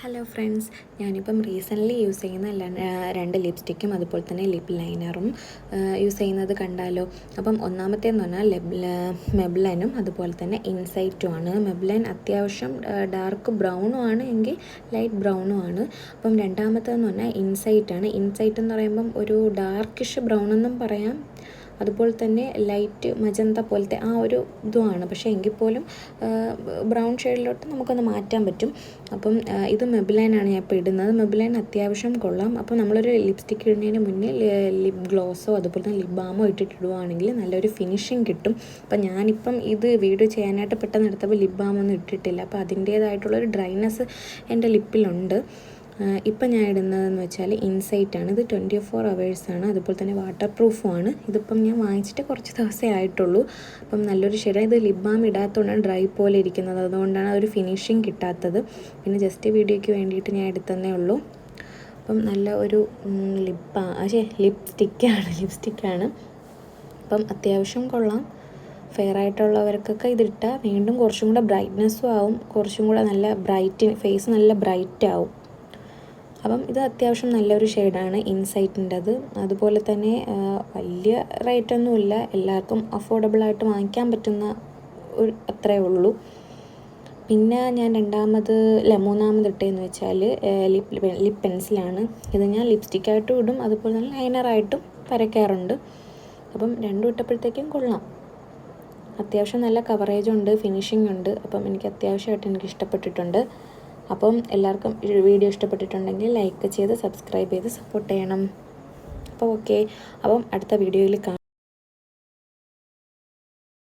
Hello friends, ഞാനിപ്പം recently use ചെയ്യുന്ന രണ്ട് ലിപ്സ്റ്റിക്കും അതുപോലെ തന്നെ ലിപ് ലൈനറും യൂസ് ചെയ്യുന്നത് കണ്ടാലോ. അപ്പം ഒന്നാമത്തേന്ന് പറഞ്ഞാൽ മെബ്ലൈനും അതുപോലെ തന്നെ ഇൻസൈറ്റും ആണ്. മെബ്ലൈൻ അത്യാവശ്യം ഡാർക്ക് ബ്രൗണും ആണ്, എങ്കിൽ ലൈറ്റ് ബ്രൗണും ആണ്. അപ്പം രണ്ടാമത്തേന്ന് പറഞ്ഞാൽ ഇൻസൈറ്റാണ്. ഇൻസൈറ്റ് എന്ന് പറയുമ്പം ഒരു ഡാർക്കിഷ് ബ്രൗൺ എന്നും പറയാം, അതുപോലെ തന്നെ ലൈറ്റ് മജന്ത പോലത്തെ ആ ഒരു ഇതുമാണ്. പക്ഷേ എങ്കിൽ പോലും ബ്രൗൺ ഷെയ്ഡിലോട്ട് നമുക്കൊന്ന് മാറ്റാൻ പറ്റും. അപ്പം ഇത് മെബ്ലൈനാണ് ഞാൻ ഇപ്പോൾ ഇടുന്നത്. മെബ്ലൈൻ അത്യാവശ്യം കൊള്ളാം. അപ്പോൾ നമ്മളൊരു ലിപ്സ്റ്റിക്ക് ഇടുന്നതിന് മുന്നേ ലിപ് ഗ്ലോസോ അതുപോലെ തന്നെ ലിപ് ബാമോ ഇട്ടിടുവാണെങ്കിൽ നല്ലൊരു ഫിനിഷിങ് കിട്ടും. അപ്പം ഞാനിപ്പം ഇത് വീഡിയോ ചെയ്യാനായിട്ട് പെട്ടെന്ന് എടുത്തപ്പോൾ ലിപ് ബാമൊന്നും ഇട്ടിട്ടില്ല. അപ്പോൾ അതിൻ്റേതായിട്ടുള്ളൊരു ഡ്രൈനെസ് എൻ്റെ ലിപ്പിലുണ്ട്. ഇപ്പം ഞാൻ ഇടുന്നതെന്ന് വെച്ചാൽ ഇൻസൈറ്റാണ്. ഇത് 24 hours ആണ്, അതുപോലെ തന്നെ വാട്ടർ പ്രൂഫും ആണ്. ഇതിപ്പം ഞാൻ വാങ്ങിച്ചിട്ട് കുറച്ച് ദിവസമേ ആയിട്ടുള്ളൂ. അപ്പം നല്ലൊരു ഷെയ്ഡാണ്. ഇത് ലിപ് ബാം ഇടാത്തതുകൊണ്ടാണ് ഡ്രൈ പോലെ ഇരിക്കുന്നത്, അതുകൊണ്ടാണ് ഒരു ഫിനിഷിങ് കിട്ടാത്തത്. പിന്നെ ജസ്റ്റ് വീഡിയോയ്ക്ക് വേണ്ടിയിട്ട് ഞാൻ എടുത്തതേ ഉള്ളൂ. അപ്പം നല്ല ഒരു ലിപ്സ്റ്റിക്കാണ്. അപ്പം അത്യാവശ്യം കൊള്ളാം. ഫെയർ ആയിട്ടുള്ളവർക്കൊക്കെ ഇതിട്ടാൽ വീണ്ടും കുറച്ചും കൂടെ ബ്രൈറ്റ്നെസ്സും ആവും, കുറച്ചും കൂടെ നല്ല ഫേസ് നല്ല ബ്രൈറ്റ് ആവും. അപ്പം ഇത് അത്യാവശ്യം നല്ലൊരു ഷെയ്ഡാണ് ഇൻസൈറ്റിൻ്റെത്. അതുപോലെ തന്നെ വലിയ റേറ്റൊന്നുമില്ല, എല്ലാവർക്കും അഫോർഡബിളായിട്ട് വാങ്ങിക്കാൻ പറ്റുന്ന അത്രയേ ഉള്ളൂ. പിന്നെ ഞാൻ മൂന്നാമത് ഇട്ടതെന്ന് വെച്ചാൽ ലിപ് പെൻസിലാണ്. ഇത് ഞാൻ ലിപ്സ്റ്റിക്കായിട്ടും ഇടും, അതുപോലെ തന്നെ ലൈനറായിട്ടും വരയ്ക്കാറുണ്ട്. അപ്പം രണ്ടും ഇട്ടപ്പോഴത്തേക്കും കൊള്ളാം. അത്യാവശ്യം നല്ല കവറേജും ഉണ്ട്, ഫിനിഷിംഗ് ഉണ്ട്. അപ്പം എനിക്ക് ഇഷ്ടപ്പെട്ടിട്ടുണ്ട്. അപ്പം എല്ലാവർക്കും വീഡിയോ ഇഷ്ടപ്പെട്ടിട്ടുണ്ടെങ്കിൽ ലൈക്ക് ചെയ്ത് സബ്സ്ക്രൈബ് ചെയ്ത് സപ്പോർട്ട് ചെയ്യണം. അപ്പോൾ ഓക്കെ, അപ്പം അടുത്ത വീഡിയോയിൽ കാണാം.